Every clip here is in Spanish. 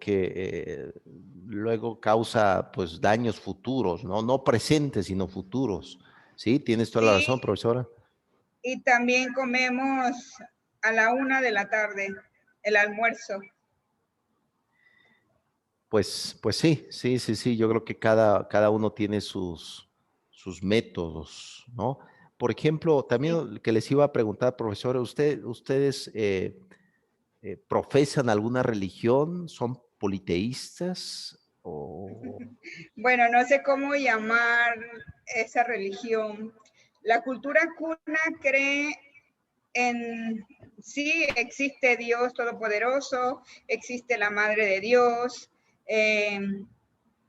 porque luego causa pues daños futuros, ¿no? No presentes, sino futuros. Sí, tienes toda la razón, Sí, profesora. y también comemos a la 1 de la tarde el almuerzo. Pues sí, sí, sí, sí. Yo creo que cada uno tiene sus métodos, ¿no? Por ejemplo, Sí. también que les iba a preguntar, profesora, ¿ustedes profesan alguna religión? ¿Son politeístas? O... Bueno, no sé cómo llamar esa religión. La cultura cuna cree en, sí, existe Dios Todopoderoso, existe la Madre de Dios, eh,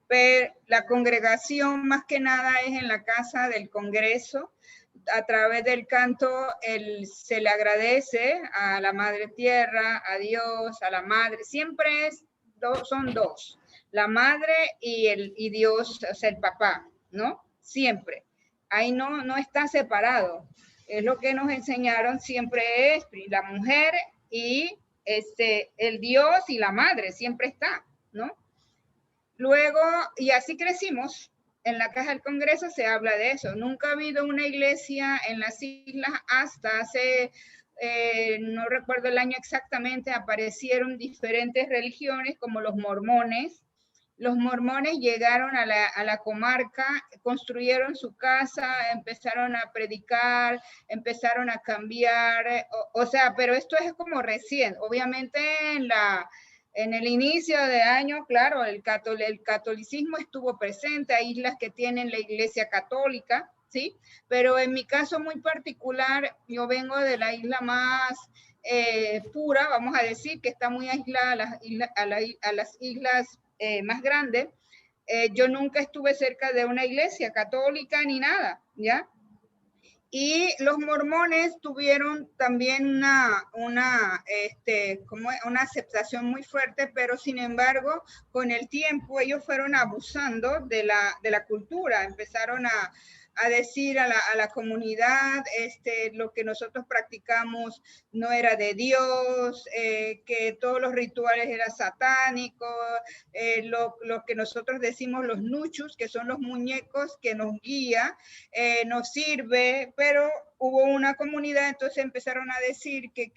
pero la congregación más que nada es en la casa del Congreso. A través del canto se le agradece a la Madre Tierra, a Dios, a la Madre. Siempre son dos, la Madre y Dios, o sea, el papá, ¿no? Siempre. Ahí no está separado. Es lo que nos enseñaron, siempre es la mujer y el Dios y la Madre, siempre está, ¿no? Luego, y así crecimos, en la Caja del Congreso se habla de eso. Nunca ha habido una iglesia en las islas hasta hace, no recuerdo el año exactamente, aparecieron diferentes religiones como los mormones. Los mormones llegaron a la comarca, construyeron su casa, empezaron a predicar, empezaron a cambiar, o sea, pero esto es como recién. Obviamente en el inicio de año, claro, el catolicismo estuvo presente, hay islas que tienen la iglesia católica, ¿sí? Pero en mi caso muy particular, yo vengo de la isla más pura, vamos a decir, que está muy aislada a las islas más grandes. Yo nunca estuve cerca de una iglesia católica ni nada, ¿ya? Y los mormones tuvieron también una aceptación muy fuerte, pero sin embargo, con el tiempo ellos fueron abusando de la cultura, empezaron a decir a la comunidad lo que nosotros practicamos no era de Dios, que todos los rituales eran satánicos, lo que nosotros decimos los nuchus, que son los muñecos que nos guía, nos sirve, pero hubo una comunidad, entonces empezaron a decir que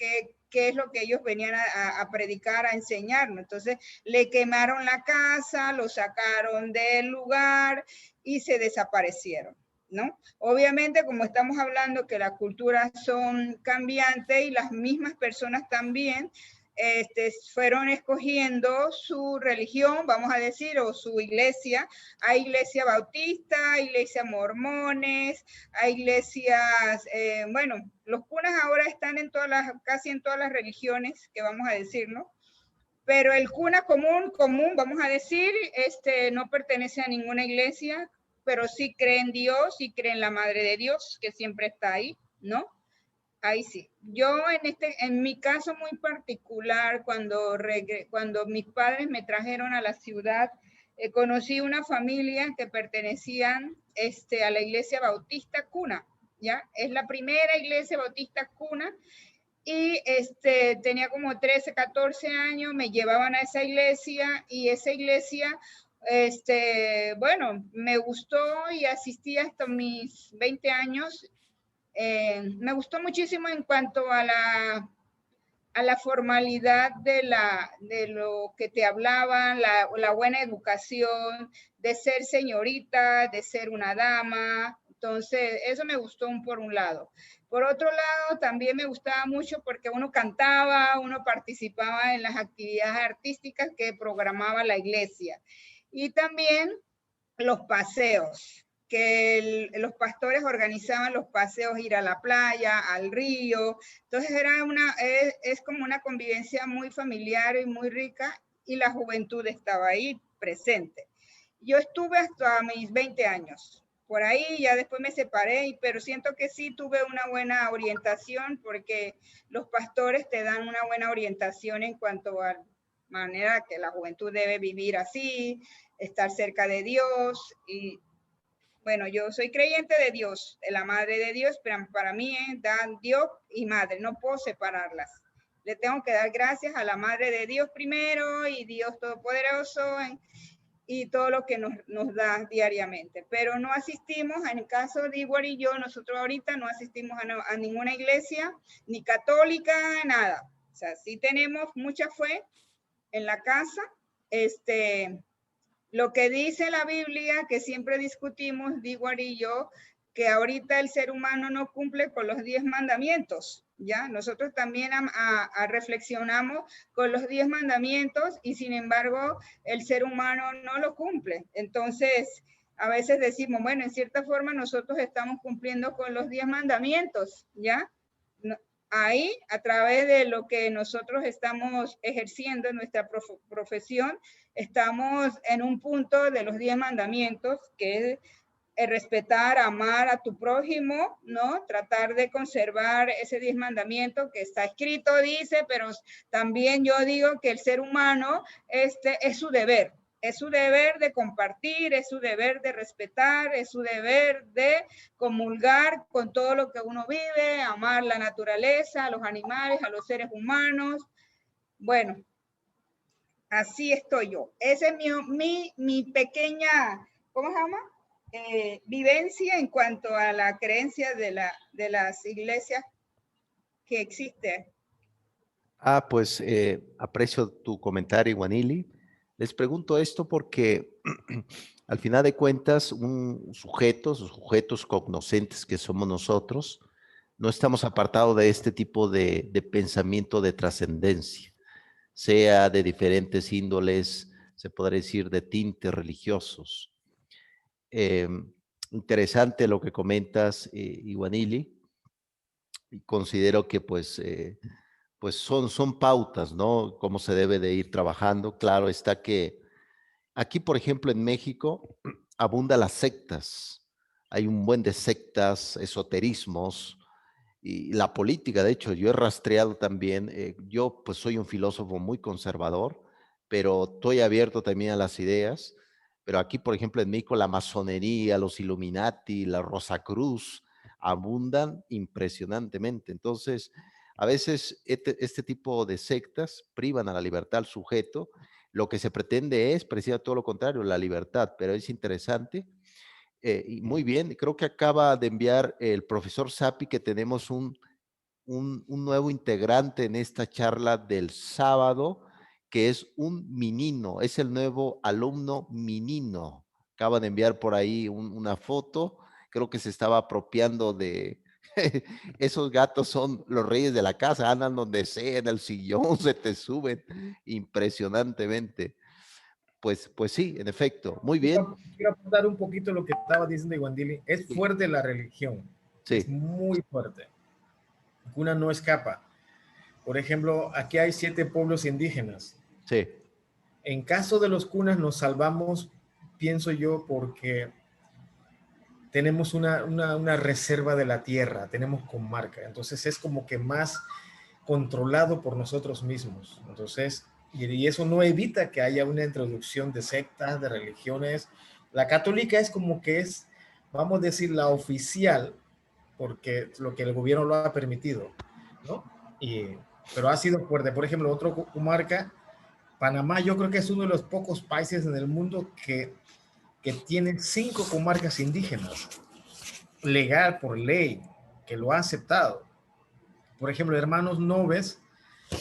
es lo que ellos venían a predicar, a enseñarnos. Entonces le quemaron la casa, lo sacaron del lugar y se desaparecieron, ¿no? Obviamente, como estamos hablando que las culturas son cambiantes y las mismas personas también, fueron escogiendo su religión, vamos a decir, o su iglesia. Hay iglesia bautista, hay iglesia mormones, hay iglesias, bueno, los cunas ahora están en casi en todas las religiones, que vamos a decir, ¿no? Pero el cuna común, vamos a decir, no pertenece a ninguna iglesia, pero sí cree en Dios, sí cree en la Madre de Dios, que siempre está ahí, ¿no? Ahí sí. Yo en mi caso muy particular, cuando mis padres me trajeron a la ciudad, conocí una familia que pertenecían a la iglesia bautista Cuna, ¿ya? Es la primera iglesia bautista Cuna y tenía como 13, 14 años, me llevaban a esa iglesia y esa iglesia, bueno, me gustó y asistí hasta mis 20 años. Me gustó muchísimo en cuanto a la formalidad de lo que te hablaban, la buena educación, de ser señorita, de ser una dama. Entonces, eso me gustó por un lado. Por otro lado, también me gustaba mucho porque uno cantaba, uno participaba en las actividades artísticas que programaba la iglesia. Y también los paseos, que los pastores organizaban los paseos, ir a la playa, al río. Entonces es como una convivencia muy familiar y muy rica y la juventud estaba ahí presente. Yo estuve hasta mis 20 años. Por ahí ya después me separé, pero siento que sí tuve una buena orientación porque los pastores te dan una buena orientación en cuanto a la manera que la juventud debe vivir así, estar cerca de Dios. Y bueno, yo soy creyente de Dios, de la Madre de Dios, pero para mí es Dios y Madre, no puedo separarlas. le tengo que dar gracias a la Madre de Dios primero y Dios Todopoderoso y todo lo que nos da diariamente. Pero no asistimos, en el caso de Igor y yo, nosotros ahorita no asistimos a ninguna iglesia, ni católica, nada. O sea, sí tenemos mucha fe en la casa. Lo que dice la Biblia, que siempre discutimos, Igor y yo, que ahorita el ser humano no cumple con los 10 mandamientos. ¿Ya? Nosotros también reflexionamos con los 10 mandamientos y sin embargo el ser humano no lo cumple. Entonces, a veces decimos, bueno, en cierta forma nosotros estamos cumpliendo con los 10 mandamientos, ¿ya? Ahí, a través de lo que nosotros estamos ejerciendo en nuestra profesión, estamos en un punto de los 10 mandamientos, que es respetar, amar a tu prójimo, ¿no? Tratar de conservar ese 10 mandamientos que está escrito, dice, pero también yo digo que el ser humano, es su deber. Es su deber de compartir, es su deber de respetar, es su deber de comulgar con todo lo que uno vive, amar la naturaleza, a los animales, a los seres humanos. Bueno, así estoy yo. Esa es mi pequeña, ¿cómo se llama? Vivencia en cuanto a la creencia de las iglesias que existe. Pues aprecio tu comentario, Guanili. Les pregunto esto porque al final de cuentas, sujetos cognoscentes que somos nosotros, no estamos apartados de este tipo de pensamiento de trascendencia, sea de diferentes índoles, se podría decir de tintes religiosos. Eh, Interesante lo que comentas, Iguanili, y considero que pues son pautas, ¿no? Cómo se debe de ir trabajando. Claro está que aquí, por ejemplo, en México, abunda las sectas. Hay un buen de sectas, esoterismos y la política. De hecho, yo he rastreado también, yo pues soy un filósofo muy conservador, pero estoy abierto también a las ideas. Pero aquí, por ejemplo, en México, la masonería, los Illuminati, la Rosacruz, abundan impresionantemente. Entonces, a veces este tipo de sectas privan a la libertad al sujeto. Lo que se pretende es precisamente todo lo contrario, la libertad, pero es interesante. Y muy bien, creo que acaba de enviar el profesor Sapi que tenemos un nuevo integrante en esta charla del sábado, que es un menino, es el nuevo alumno menino. Acaba de enviar por ahí una foto, creo que se estaba apropiando de... Esos gatos son los reyes de la casa, andan donde sea, en el sillón, se te suben impresionantemente. Pues sí, en efecto, muy bien. Quiero apuntar un poquito lo que estaba diciendo Iguandili. Es Sí, fuerte la religión, es sí, muy fuerte. Una no escapa. Por ejemplo, aquí hay 7 pueblos indígenas. sí. En caso de los cunas nos salvamos, pienso yo, porque tenemos una reserva de la tierra, tenemos comarca. Entonces es como que más controlado por nosotros mismos. Entonces, y eso no evita que haya una introducción de sectas, de religiones. La católica es como que es, vamos a decir, la oficial, porque lo que el gobierno lo ha permitido, ¿no? Pero ha sido fuerte. Por ejemplo, otro comarca, Panamá, yo creo que es uno de los pocos países en el mundo que tiene 5 comarcas indígenas, legal, por ley, que lo ha aceptado. Por ejemplo, Hermanos Noves,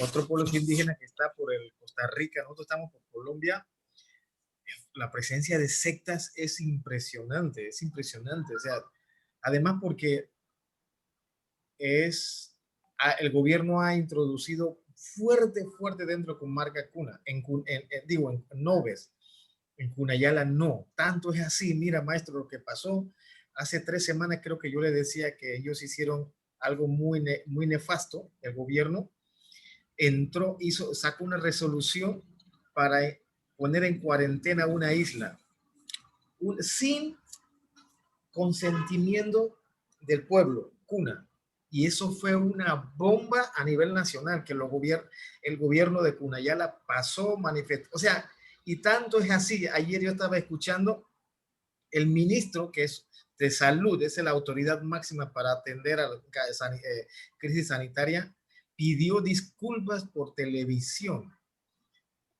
otro pueblo indígena que está por el Costa Rica, nosotros estamos por Colombia. La presencia de sectas es impresionante, es impresionante. O sea, además porque el gobierno ha introducido fuerte dentro con marca cuna, digo, en Noves, en Cunayala no, tanto es así. Mira, maestro, lo que pasó hace 3 semanas, creo que yo le decía que ellos hicieron algo muy nefasto. El gobierno sacó una resolución para poner en cuarentena una isla sin consentimiento del pueblo, cuna. Y eso fue una bomba a nivel nacional que el gobierno de Cunayala pasó, manifestó. O sea, y tanto es así. Ayer yo estaba escuchando el ministro, que es de salud, es la autoridad máxima para atender a la crisis sanitaria, pidió disculpas por televisión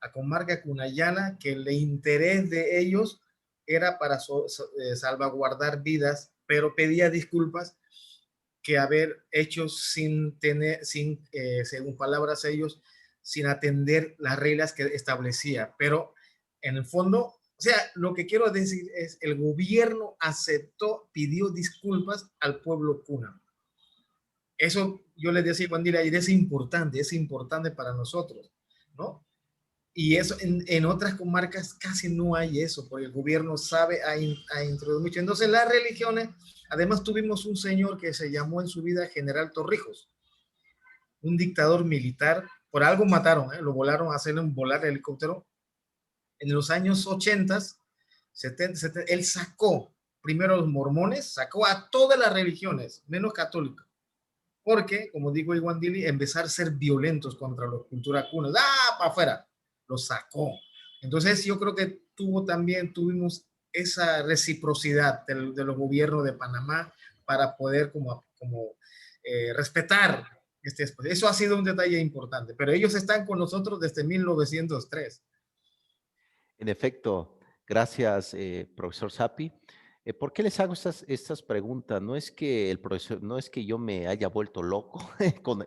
a Comarca Cunayala, que el interés de ellos era para salvaguardar vidas, pero pedía disculpas que haber hecho sin tener, según palabras de ellos, sin atender las reglas que establecía. Pero en el fondo, o sea, lo que quiero decir es, el gobierno aceptó, pidió disculpas al pueblo cuna. Eso yo les decía, Guandira, y es importante para nosotros, ¿no? Y eso en otras comarcas casi no hay eso, porque el gobierno sabe a introducir mucho. Entonces las religiones, además tuvimos un señor que se llamó en su vida General Torrijos, un dictador militar, por algo mataron, lo volaron a hacerle volar el helicóptero. En los años 80, 70, él sacó primero a los mormones, sacó a todas las religiones, menos católicas. Porque, como digo Iwan Dili, empezar a ser violentos contra la cultura cuna. ¡Ah, para afuera! Lo sacó. Entonces yo creo que tuvimos esa reciprocidad de los gobiernos de Panamá para poder respetar este espacio. Eso ha sido un detalle importante, pero ellos están con nosotros desde 1903. En efecto, gracias, profesor Sapi. ¿Por qué les hago estas preguntas? No es que el profesor, no es que yo me haya vuelto loco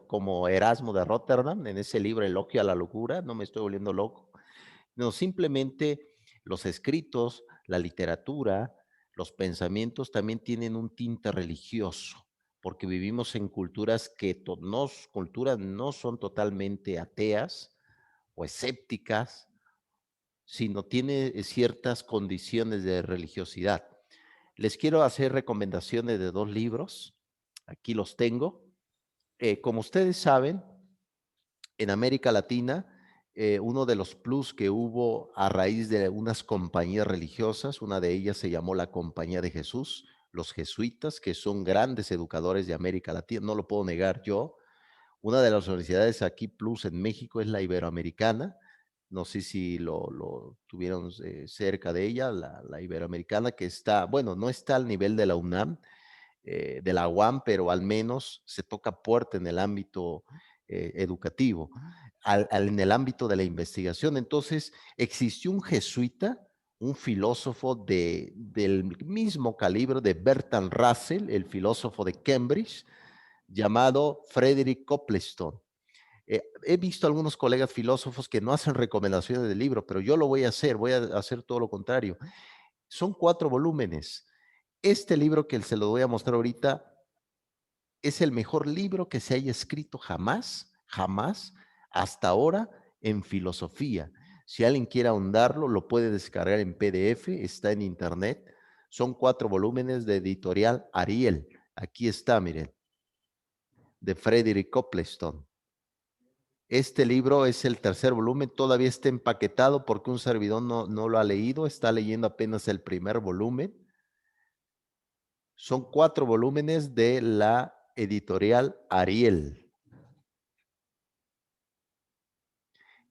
como Erasmo de Rotterdam en ese libro Elogio a la locura, no me estoy volviendo loco. No, simplemente los escritos, la literatura, los pensamientos también tienen un tinte religioso, porque vivimos en culturas que culturas no son totalmente ateas o escépticas, sino tiene ciertas condiciones de religiosidad. Les quiero hacer recomendaciones de 2 libros. Aquí los tengo. Como ustedes saben, en América Latina, uno de los plus que hubo a raíz de unas compañías religiosas, una de ellas se llamó la Compañía de Jesús, los jesuitas, que son grandes educadores de América Latina, no lo puedo negar yo. Una de las universidades aquí plus en México es la Iberoamericana. No sé si lo tuvieron cerca de ella, la Iberoamericana, que está, bueno, no está al nivel de la UNAM, de la UAM, pero al menos se toca puerta en el ámbito educativo, en el ámbito de la investigación. Entonces, existió un jesuita, un filósofo del mismo calibre de Bertrand Russell, el filósofo de Cambridge, llamado Frederick Copleston. He visto algunos colegas filósofos que no hacen recomendaciones del libro, pero yo lo voy a hacer todo lo contrario. Son 4 volúmenes. Este libro que se lo voy a mostrar ahorita es el mejor libro que se haya escrito jamás, jamás, hasta ahora en filosofía. Si alguien quiere ahondarlo, lo puede descargar en PDF, está en internet. Son 4 volúmenes de editorial Ariel. Aquí está, miren, de Frederick Copleston. Este libro es el 3er volumen, todavía está empaquetado porque un servidor no lo ha leído, está leyendo apenas el 1er volumen. Son 4 volúmenes de la editorial Ariel.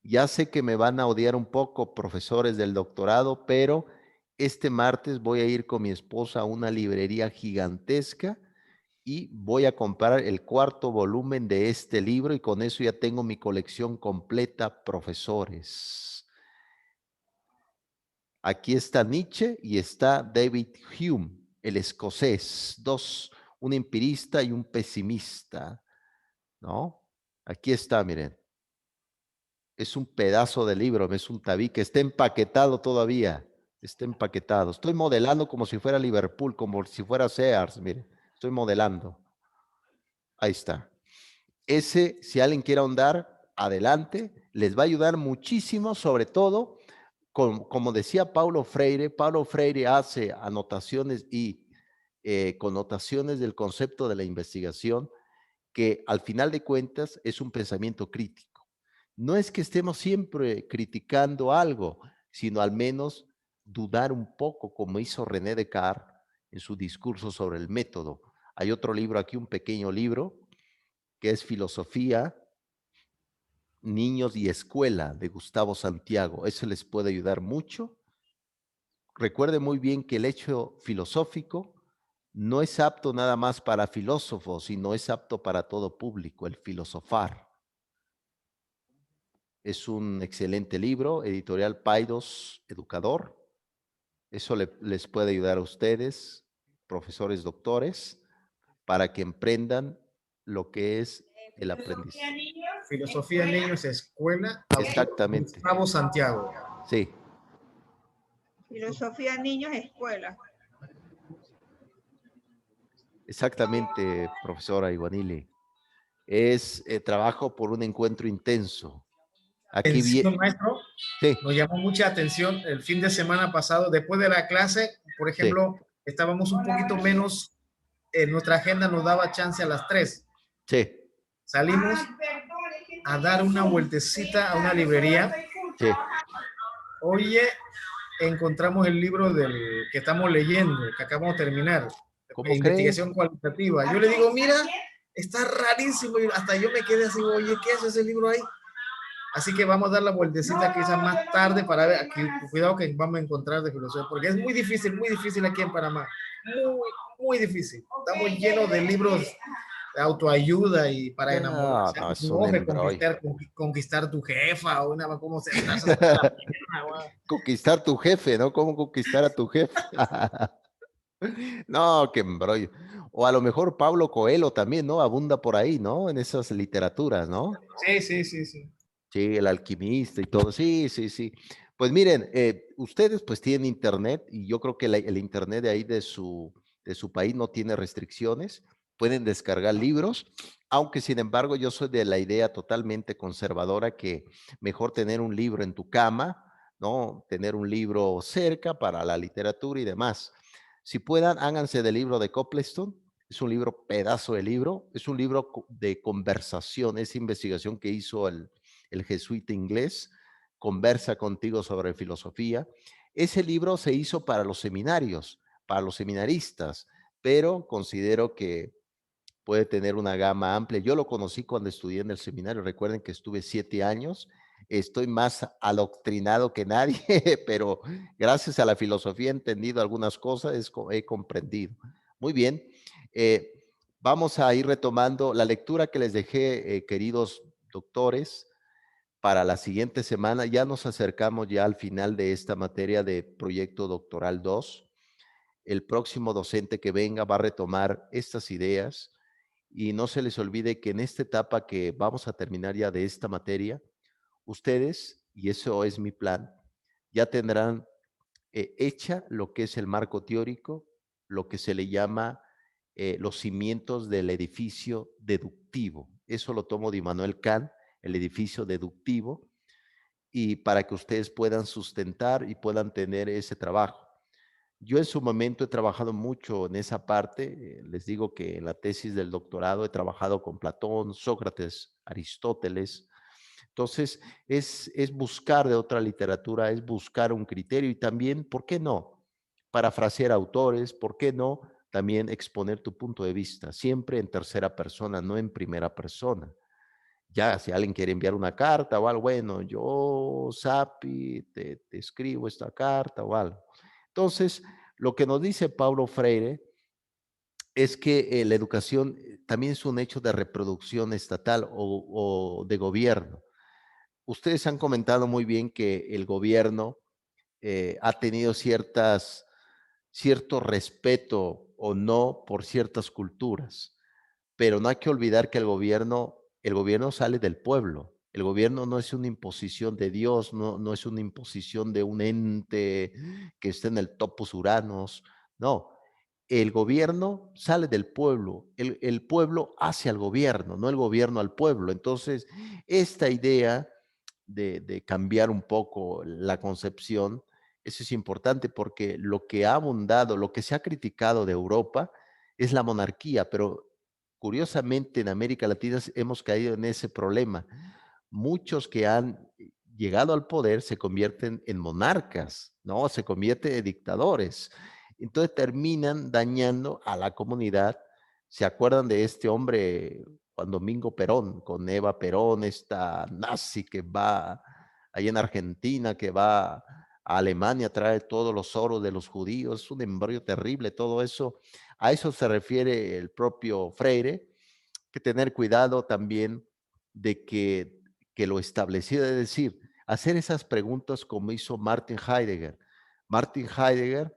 Ya sé que me van a odiar un poco, profesores del doctorado, pero este martes voy a ir con mi esposa a una librería gigantesca y voy a comprar el 4º volumen de este libro y con eso ya tengo mi colección completa, profesores. Aquí está Nietzsche y está David Hume, el escocés, un empirista y un pesimista, ¿no? Aquí está, miren. Es un pedazo de libro, es un tabique, está empaquetado todavía, está empaquetado. Estoy modelando como si fuera Liverpool, como si fuera Sears, miren, estoy modelando. Ahí está. Ese, si alguien quiere ahondar, adelante, les va a ayudar muchísimo, sobre todo, como decía Paulo Freire hace anotaciones y connotaciones del concepto de la investigación, que al final de cuentas es un pensamiento crítico. No es que estemos siempre criticando algo, sino al menos dudar un poco, como hizo René Descartes en su discurso sobre el método. Hay otro libro aquí, un pequeño libro, que es Filosofía, Niños y Escuela, de Gustavo Santiago. Eso les puede ayudar mucho. Recuerde muy bien que el hecho filosófico no es apto nada más para filósofos, sino es apto para todo público, el filosofar. Es un excelente libro, editorial Paidós Educador. Eso les puede ayudar a ustedes, profesores, doctores, para que emprendan lo que es el Filosofía aprendizaje. niños, Filosofía escuela. Niños, Escuela, autor Exactamente, Gustavo Santiago. sí, Filosofía niños, escuela. exactamente, profesora Iguanili. Es trabajo por un encuentro intenso. Aquí Atención, viene, maestro, sí, nos llamó mucha atención el fin de semana pasado, después de la clase, por sí, ejemplo, estábamos un poquito menos, nuestra agenda nos daba chance a las 3. sí, Salimos a dar una vueltecita a una librería. sí. Oye, encontramos el libro del que estamos leyendo, que acabamos de terminar, ¿Cómo cree? investigación cualitativa. Yo le digo, mira, está rarísimo, y hasta yo me quedé así, oye, ¿qué es ese libro ahí? Así que vamos a dar la vueltecita quizás más tarde para ver, aquí, cuidado que vamos a encontrar de filosofía, porque es muy difícil aquí en Panamá, muy difícil. Estamos llenos de libros de autoayuda y para No, enamorarse, no, es un no, que embrollo. conquistar tu jefa o una, cómo sentarse hasta la pierna. Conquistar tu jefe, ¿no? ¿Cómo conquistar a tu jefe? No, qué embrollo. O a lo mejor Pablo Coelho también, ¿no? Abunda por ahí, ¿no? En esas literaturas, ¿no? Sí. Sí, el alquimista y todo. Sí, sí, sí. Pues miren, ustedes pues tienen internet y yo creo que el internet de ahí de su país no tiene restricciones. Pueden descargar libros, aunque sin embargo yo soy de la idea totalmente conservadora que mejor tener un libro en tu cama, ¿no? Tener un libro cerca para la literatura y demás. Si puedan, háganse del libro de Copleston. Es un libro, pedazo de libro. Es un libro de conversación, es investigación que hizo el jesuita inglés, conversa contigo sobre filosofía. Ese libro se hizo para los seminarios, para los seminaristas, pero considero que puede tener una gama amplia. Yo lo conocí cuando estudié en el seminario. Recuerden que estuve 7 años. Estoy más adoctrinado que nadie, pero gracias a la filosofía he entendido algunas cosas, he comprendido. Muy bien. Eh, Vamos a ir retomando la lectura que les dejé, queridos doctores, para la siguiente semana. Ya nos acercamos ya al final de esta materia de Proyecto Doctoral 2. El próximo docente que venga va a retomar estas ideas y no se les olvide que en esta etapa que vamos a terminar ya de esta materia, ustedes, y eso es mi plan, ya tendrán hecha lo que es el marco teórico, lo que se le llama los cimientos del edificio deductivo. Eso lo tomo de Immanuel Kant, el edificio deductivo, y para que ustedes puedan sustentar y puedan tener ese trabajo. Yo en su momento he trabajado mucho en esa parte. Les digo que en la tesis del doctorado he trabajado con Platón, Sócrates, Aristóteles. Entonces, es buscar de otra literatura, es buscar un criterio y también, ¿por qué no? Parafrasear autores, ¿por qué no? También exponer tu punto de vista, siempre en tercera persona, no en primera persona. Ya, si alguien quiere enviar una carta o algo, bueno, yo, Sapi, te escribo esta carta o algo. Entonces, lo que nos dice Paulo Freire es que la educación también es un hecho de reproducción estatal o de gobierno. Ustedes han comentado muy bien que el gobierno ha tenido cierto respeto o no por ciertas culturas, pero no hay que olvidar que el gobierno sale del pueblo. El gobierno no es una imposición de Dios, no es una imposición de un ente que esté en el topos uranos, no. El gobierno sale del pueblo, el pueblo hace al gobierno, no el gobierno al pueblo. Entonces, esta idea de cambiar un poco la concepción, eso es importante porque lo que ha abundado, lo que se ha criticado de Europa es la monarquía, pero curiosamente en América Latina hemos caído en ese problema. Muchos que han llegado al poder se convierten en monarcas, ¿no? Se convierten en dictadores. Entonces terminan dañando a la comunidad. ¿Se acuerdan de este hombre, Juan Domingo Perón, con Eva Perón, esta nazi que va allá en Argentina, que va a Alemania, trae todos los oros de los judíos? Es un embrollo terrible todo eso. A eso se refiere el propio Freire, que tener cuidado también de que lo estableció, es decir, hacer esas preguntas como hizo Martin Heidegger. Martin Heidegger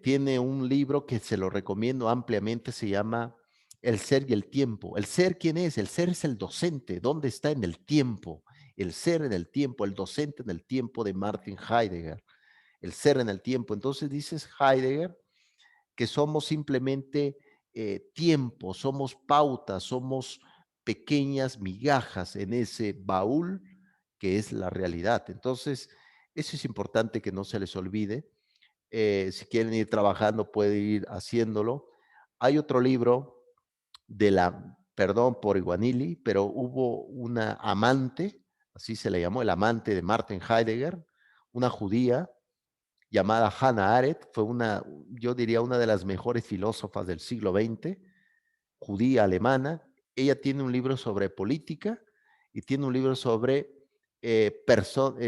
tiene un libro que se lo recomiendo ampliamente, se llama El ser y el tiempo. ¿El ser quién es? El ser es el docente. ¿Dónde está en el tiempo? El ser en el tiempo, el docente en el tiempo de Martin Heidegger. El ser en el tiempo. Entonces dices Heidegger que somos simplemente tiempo, somos pautas, somos pequeñas migajas en ese baúl que es la realidad. Entonces, eso es importante que no se les olvide. Si quieren ir trabajando, pueden ir haciéndolo. Hay otro libro de la, perdón por Iguanili, pero hubo una amante, así se le llamó, el amante de Martin Heidegger, una judía llamada Hannah Arendt, fue una, yo diría, una de las mejores filósofas del siglo XX, judía alemana. Ella tiene un libro sobre política y tiene un libro sobre,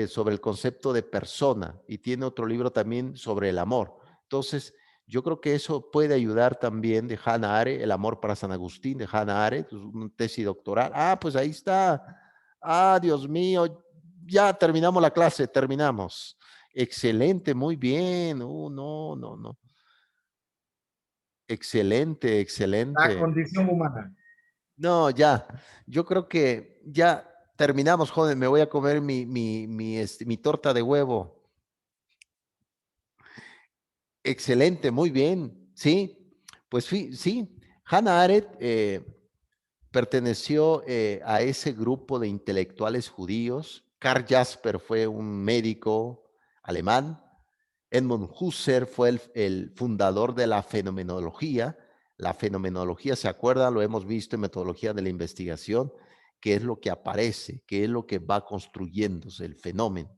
sobre el concepto de persona y tiene otro libro también sobre el amor. Entonces, yo creo que eso puede ayudar también de Hannah Arendt, El amor para San Agustín de Hannah Arendt, una tesis doctoral. Ah, pues ahí está. Ah, Dios mío, ya terminamos la clase, terminamos. Excelente, muy bien. No, no, no. Excelente, La excelente. condición humana. No, ya. Yo creo que ya terminamos, joven. Me voy a comer mi torta de huevo. Excelente, muy bien. Sí, pues sí. Hannah Arendt perteneció a ese grupo de intelectuales judíos. Karl Jasper fue un médico alemán. Edmund Husserl fue el fundador de la fenomenología. La fenomenología, ¿se acuerda? Lo hemos visto en metodología de la investigación, que es lo que aparece, que es lo que va construyéndose, el fenómeno.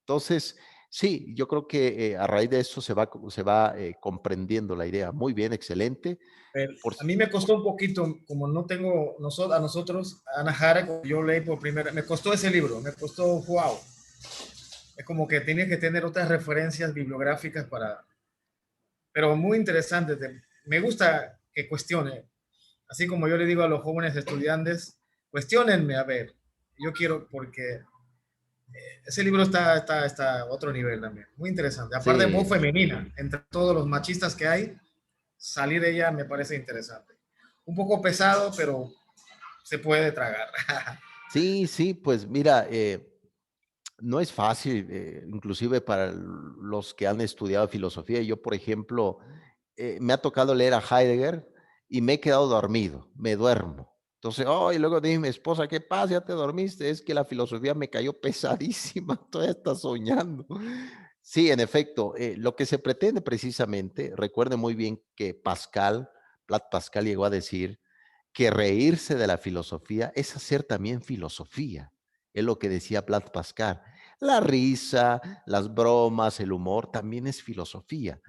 Entonces, sí, yo creo que a raíz de eso se va comprendiendo la idea. Muy bien, excelente. Por, A mí me costó un poquito, como no tengo a nosotros, Ana Jara, yo leí por primera, me costó ese libro, me costó, wow. Es como que tienes que tener otras referencias bibliográficas para, pero muy interesante. Me gusta que cuestione, así como yo le digo a los jóvenes estudiantes, cuestionenme, a ver, yo quiero, porque ese libro está a otro nivel también, muy interesante. Aparte, sí, voz femenina, entre todos los machistas que hay, salir de ella me parece interesante. Un poco pesado, pero se puede tragar. sí, pues mira, no es fácil, inclusive para los que han estudiado filosofía. Yo, por ejemplo, me ha tocado leer a Heidegger y me he quedado dormido, me duermo. Entonces, oh, y luego dije, mi esposa, ¿qué pasa? ¿Ya te dormiste? Es que la filosofía me cayó pesadísima, todavía está soñando. Sí, en efecto, lo que se pretende precisamente, recuerde muy bien que Blaise Pascal llegó a decir que reírse de la filosofía es hacer también filosofía. Es lo que decía Blaise Pascal. La risa, las bromas, el humor también es filosofía,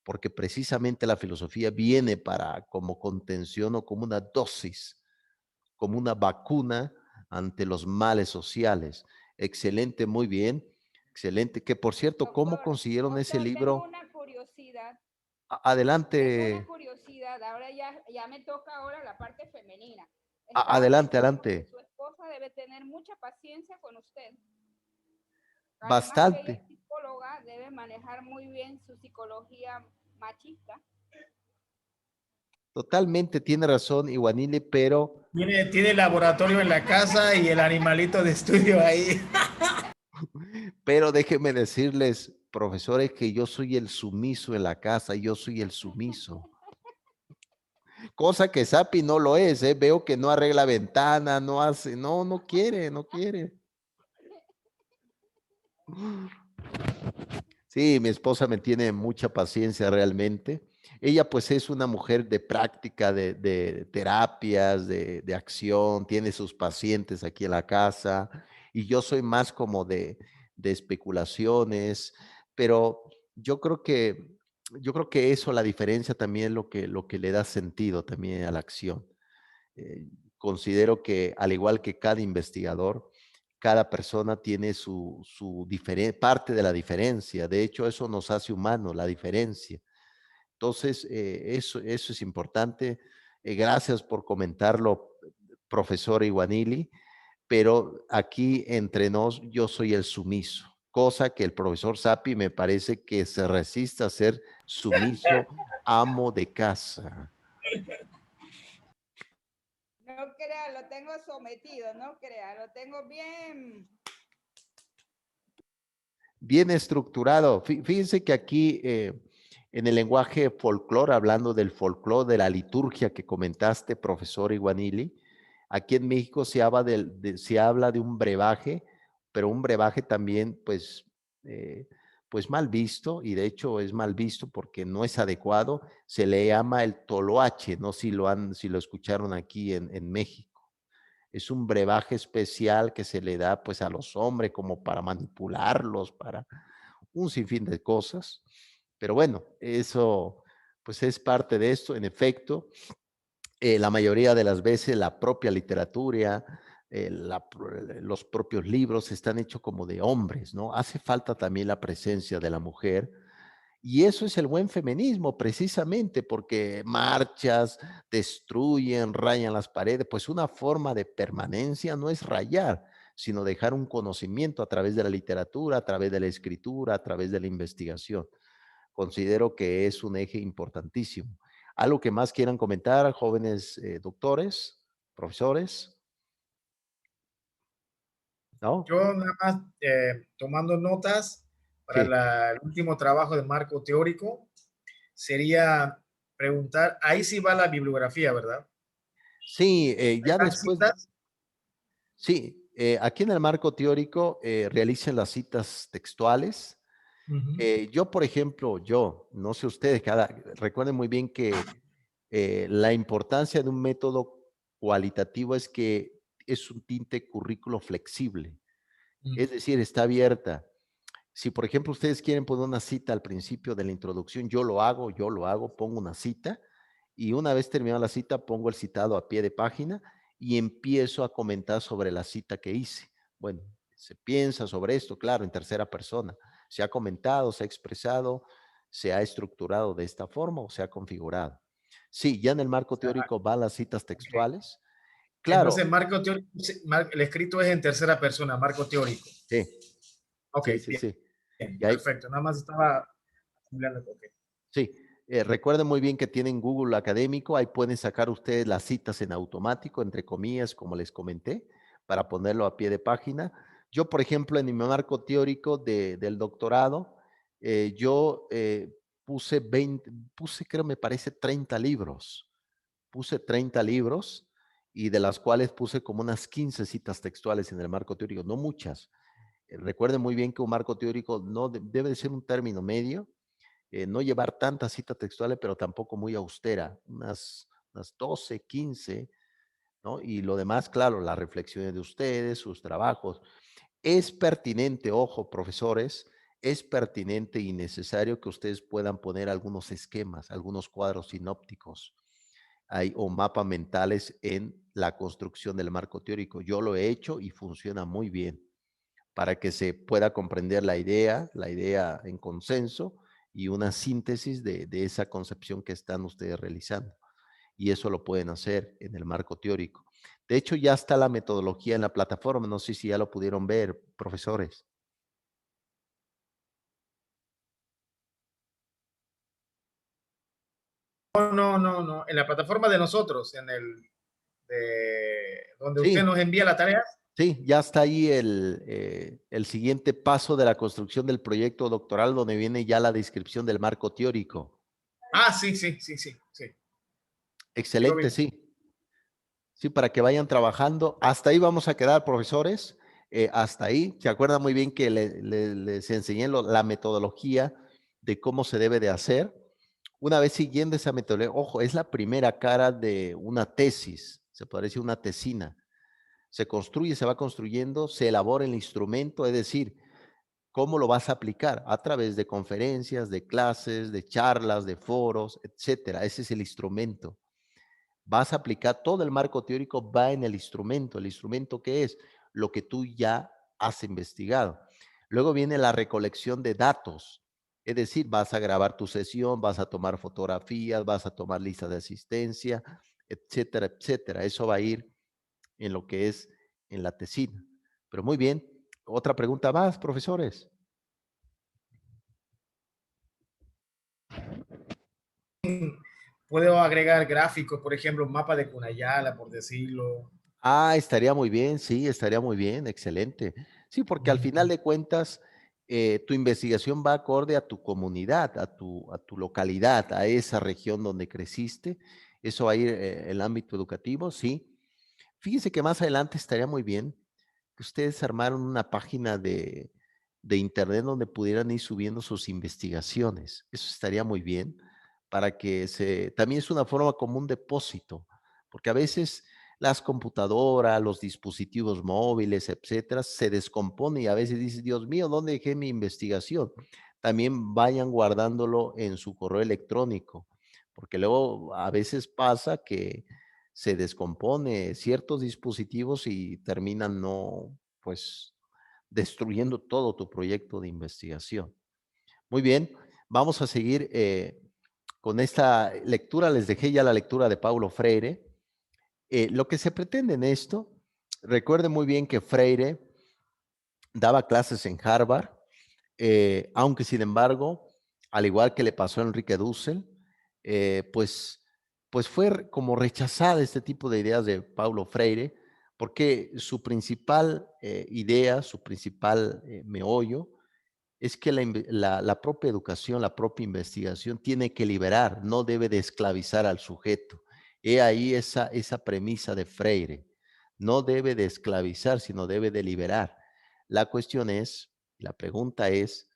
porque precisamente la filosofía viene para como contención o como una dosis, como una vacuna ante los males sociales. Excelente, muy bien, excelente. Que por cierto, ¿cómo consiguieron ese Doctor, tengo libro? una curiosidad. Tengo una Adelante, curiosidad. Ahora ya me toca ahora la parte femenina. Estaba adelante, pensando que adelante. su esposa debe tener mucha paciencia con usted. Además que ella Bastante. es psicóloga, debe manejar muy bien su psicología machista. Totalmente tiene razón, Iguanile, pero Tiene laboratorio en la casa y el animalito de estudio ahí. déjenme decirles, profesores, que yo soy el sumiso en la casa, yo soy el sumiso. Cosa que Sapi no lo es, ¿eh? Veo que no arregla ventana, no hace, no quiere, no quiere. Sí, mi esposa me tiene mucha paciencia realmente. Ella pues es una mujer de práctica, de terapias, de acción, tiene sus pacientes aquí en la casa y yo soy más como de especulaciones, pero yo creo que, yo creo que eso, la diferencia también es lo que le da sentido también a la acción. Considero que al igual que cada investigador, cada persona tiene su parte de la diferencia. De hecho, eso nos hace humanos, la diferencia. Entonces, eso es importante. Gracias por comentarlo, profesor Iguanili. pero aquí entre nos yo soy el sumiso, cosa que el profesor Sapi me parece que se resiste a ser sumiso amo de casa. No crea, lo tengo sometido, no crea, lo tengo bien. Bien estructurado. Fíjense que aquí en el lenguaje folclore, hablando del folclore, de la liturgia que comentaste, profesor Iguanili, aquí en México se habla de un brebaje, pero un brebaje también, pues mal visto, y de hecho es mal visto porque no es adecuado, se le llama el toloache, no si lo escucharon aquí en México. Es un brebaje especial que se le da pues a los hombres como para manipularlos, para un sinfín de cosas. Pero bueno, eso pues es parte de esto. En efecto, la mayoría de las veces la propia literatura, los propios libros están hechos como de hombres, ¿no? Hace falta también la presencia de la mujer. Y eso es el buen feminismo, precisamente, porque marchas, destruyen, rayan las paredes. Pues una forma de permanencia no es rayar, sino dejar un conocimiento a través de la literatura, a través de la escritura, a través de la investigación. Considero que es un eje importantísimo. ¿Algo que más quieran comentar, jóvenes doctores, profesores? ¿No? Yo nada más tomando notas para Sí. el último trabajo de marco teórico, sería preguntar, ahí sí va la bibliografía, ¿verdad? Sí, Ahí ya van después, citas. sí, aquí en el marco teórico realicen las citas textuales. Ujú. Yo, por ejemplo, no sé ustedes, recuerden muy bien que la importancia de un método cualitativo es que es un tinte currículo flexible, es decir, está abierta. Si, por ejemplo, ustedes quieren poner una cita al principio de la introducción, yo lo hago, pongo una cita y una vez terminada la cita, pongo el citado a pie de página y empiezo a comentar sobre la cita que hice. Bueno, se piensa sobre esto, claro, en tercera persona. Se ha comentado, se ha expresado, se ha estructurado de esta forma o se ha configurado. Sí, ya en el marco teórico van las citas Okay. textuales. Entonces, Claro, marco teórico, el escrito es en tercera persona, marco teórico. sí, Ok, sí, sí, bien, sí. bien, Y hay, perfecto. Nada más estaba mirando. Okay. Sí, recuerden muy bien que tienen Google Académico, ahí pueden sacar ustedes las citas en automático, entre comillas, como les comenté, para ponerlo a pie de página. Yo, por ejemplo, en mi marco teórico del doctorado, yo puse 20, creo, me parece 30 libros. Puse 30 libros y de las cuales puse como unas 15 citas textuales en el marco teórico, no muchas. Recuerden muy bien que un marco teórico no debe de ser un término medio, no llevar tantas citas textuales, pero tampoco muy austera, unas 12, 15, ¿no? Y lo demás, claro, las reflexiones de ustedes, sus trabajos. Es pertinente, ojo, profesores, es pertinente y necesario que ustedes puedan poner algunos esquemas, algunos cuadros sinópticos o mapas mentales en la construcción del marco teórico. Yo lo he hecho y funciona muy bien para que se pueda comprender la idea en consenso y una síntesis de esa concepción que están ustedes realizando. Y eso lo pueden hacer en el marco teórico. De hecho, ya está la metodología en la plataforma. No sé si ya lo pudieron ver, profesores. No, no, no, no. En la plataforma de nosotros, donde usted Sí, nos envía la tarea. sí, ya está ahí el siguiente paso de la construcción del proyecto doctoral, donde viene ya la descripción del marco teórico. Ah, sí, sí, sí, sí, sí. Sí lo Excelente, vi. sí. Sí, para que vayan trabajando. Hasta ahí vamos a quedar, profesores. Hasta ahí. Se acuerdan muy bien que les enseñé la metodología de cómo se debe de hacer. Una vez siguiendo esa metodología, ojo, es la primera cara de una tesis, se podría decir una tesina. Se construye, se va construyendo, se elabora el instrumento, es decir, ¿cómo lo vas a aplicar? A través de conferencias, de clases, de charlas, de foros, etcétera. Ese es el instrumento. Vas a aplicar todo el marco teórico, va en el instrumento que es lo que tú ya has investigado. Luego viene la recolección de datos, es decir, vas a grabar tu sesión, vas a tomar fotografías, vas a tomar lista de asistencia, etcétera, etcétera. Eso va a ir en lo que es en la tesina. Pero muy bien. Otra pregunta más, profesores. Puedo agregar gráficos, por ejemplo, mapa de Cunayala, por decirlo. Ah, estaría muy bien, sí, estaría muy bien, excelente. Sí, porque al final de cuentas, tu investigación va acorde a tu comunidad, a tu localidad, a esa región donde creciste. Eso va a ir el ámbito educativo, sí. Fíjense que más adelante estaría muy bien que ustedes armaron una página de internet donde pudieran ir subiendo sus investigaciones. Eso estaría muy bien para que también es una forma como un depósito, porque a veces las computadoras, los dispositivos móviles, etcétera, se descomponen y a veces dices, Dios mío, ¿dónde dejé mi investigación? También vayan guardándolo en su correo electrónico, porque luego a veces pasa que se descompone ciertos dispositivos y terminan no, pues, destruyendo todo tu proyecto de investigación. Muy bien, vamos a seguir con esta lectura. Les dejé ya la lectura de Paulo Freire. Lo que se pretende en esto, recuerden muy bien que Freire daba clases en Harvard, aunque sin embargo, al igual que le pasó a Enrique Dussel, pues, pues fue como rechazada este tipo de ideas de Paulo Freire, porque su principal idea, su principal meollo, es que la propia educación, la propia investigación tiene que liberar, no debe de esclavizar al sujeto. He ahí esa premisa de Freire. No debe de esclavizar, sino debe de liberar. La cuestión es, la pregunta es,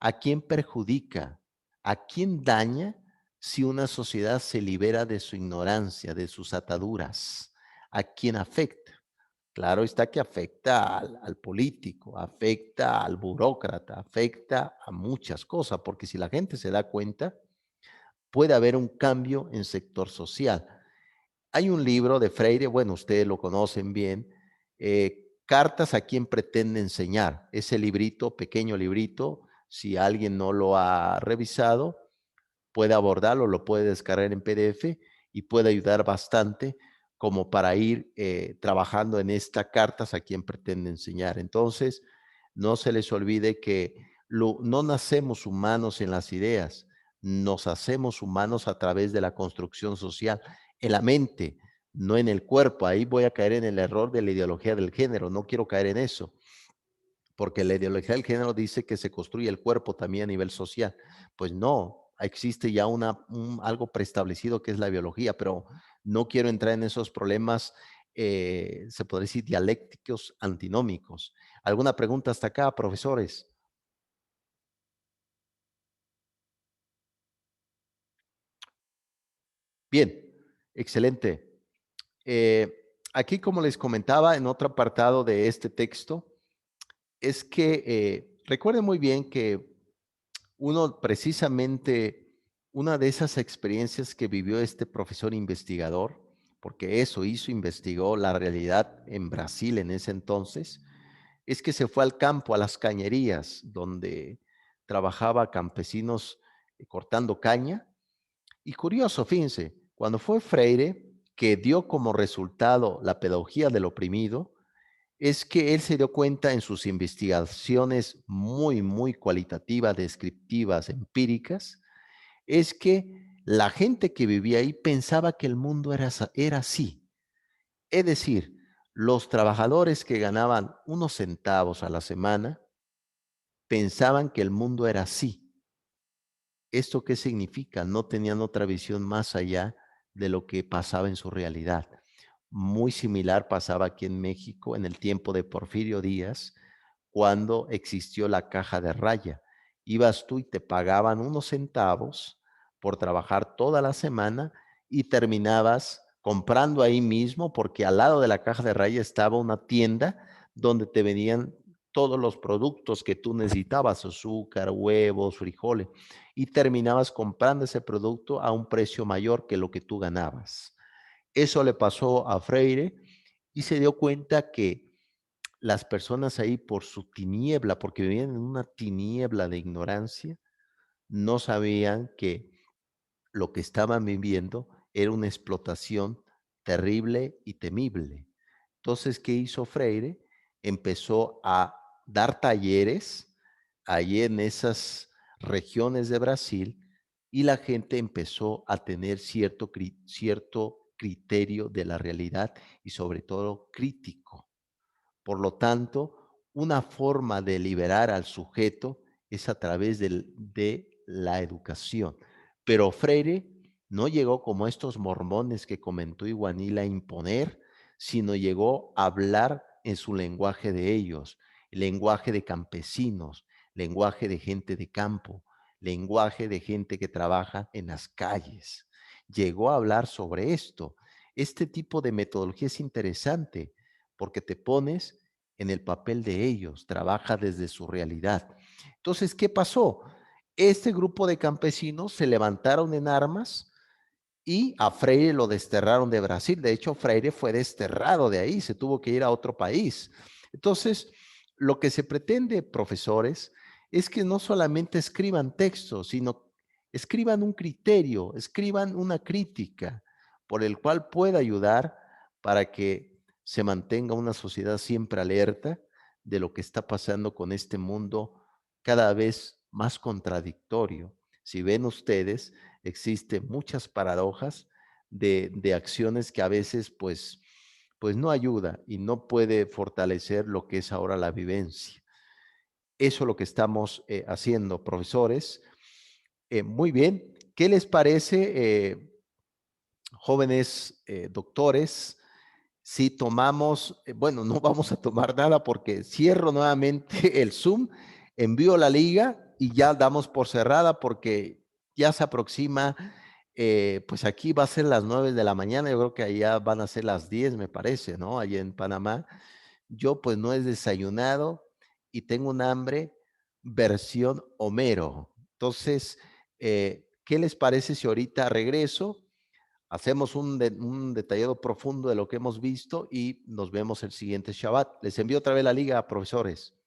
¿a quién perjudica? ¿A quién daña si una sociedad se libera de su ignorancia, de sus ataduras? ¿A quién afecta? Claro está que afecta al político, afecta al burócrata, afecta a muchas cosas, porque si la gente se da cuenta, puede haber un cambio en sector social. Hay un libro de Freire, bueno, ustedes lo conocen bien, Cartas a quien pretende enseñar. Ese librito, pequeño librito, si alguien no lo ha revisado, puede abordarlo, lo puede descargar en PDF y puede ayudar bastante como para ir trabajando en estas cartas a quien pretende enseñar. Entonces, no se les olvide que no nacemos humanos en las ideas, nos hacemos humanos a través de la construcción social, en la mente, no en el cuerpo. Ahí voy a caer en el error de la ideología del género, no quiero caer en eso, porque la ideología del género dice que se construye el cuerpo también a nivel social. Pues no, existe ya algo preestablecido que es la biología, pero no quiero entrar en esos problemas, se podría decir, dialécticos antinómicos. ¿Alguna pregunta hasta acá, profesores? Bien, excelente. Aquí, como les comentaba en otro apartado de este texto, es que recuerden muy bien que uno precisamente, una de esas experiencias que vivió este profesor investigador, porque eso hizo, investigó la realidad en Brasil en ese entonces, es que se fue al campo, a las cañerías, donde trabajaba campesinos cortando caña. Y curioso, fíjense, cuando fue Freire, que dio como resultado la pedagogía del oprimido, es que él se dio cuenta en sus investigaciones muy, muy cualitativas, descriptivas, empíricas, es que la gente que vivía ahí pensaba que el mundo era así. Es decir, los trabajadores que ganaban unos centavos a la semana pensaban que el mundo era así. ¿Esto qué significa? No tenían otra visión más allá de lo que pasaba en su realidad. Muy similar pasaba aquí en México en el tiempo de Porfirio Díaz, cuando existió la caja de raya. Ibas tú y te pagaban unos centavos por trabajar toda la semana y terminabas comprando ahí mismo porque al lado de la caja de raya estaba una tienda donde te venían todos los productos que tú necesitabas, azúcar, huevos, frijoles, y terminabas comprando ese producto a un precio mayor que lo que tú ganabas. Eso le pasó a Freire y se dio cuenta que las personas ahí por su tiniebla, porque vivían en una tiniebla de ignorancia, no sabían que lo que estaban viviendo era una explotación terrible y temible. Entonces, ¿qué hizo Freire? Empezó a dar talleres allí en esas regiones de Brasil y la gente empezó a tener cierto criterio de la realidad y sobre todo crítico. Por lo tanto, una forma de liberar al sujeto es a través de la educación. Pero Freire no llegó como estos mormones que comentó Iguanila a imponer, sino llegó a hablar en su lenguaje de ellos, lenguaje de campesinos, lenguaje de gente de campo, lenguaje de gente que trabaja en las calles. Llegó a hablar sobre esto. Este tipo de metodología es interesante porque te pones en el papel de ellos, trabaja desde su realidad. Entonces, ¿qué pasó? Este grupo de campesinos se levantaron en armas y a Freire lo desterraron de Brasil. De hecho, Freire fue desterrado de ahí, se tuvo que ir a otro país. Entonces, lo que se pretende, profesores, es que no solamente escriban textos, sino escriban un criterio, escriban una crítica por el cual pueda ayudar para que se mantenga una sociedad siempre alerta de lo que está pasando con este mundo cada vez más contradictorio. Si ven ustedes, existen muchas paradojas de acciones que a veces pues no ayuda y no puede fortalecer lo que es ahora la vivencia. Eso es lo que estamos haciendo, profesores. Muy bien. ¿Qué les parece, jóvenes doctores? Si tomamos, bueno, no vamos a tomar nada porque cierro nuevamente el Zoom, envío la liga y ya damos por cerrada porque ya se aproxima, pues aquí va a ser las 9 de la mañana, yo creo que allá van a ser las 10, me parece, ¿no? Allá en Panamá. Yo pues no he desayunado y tengo un hambre versión Homero. Entonces, ¿qué les parece si ahorita regreso? Hacemos un detallado profundo de lo que hemos visto y nos vemos el siguiente Shabbat. Les envío otra vez la liga, profesores.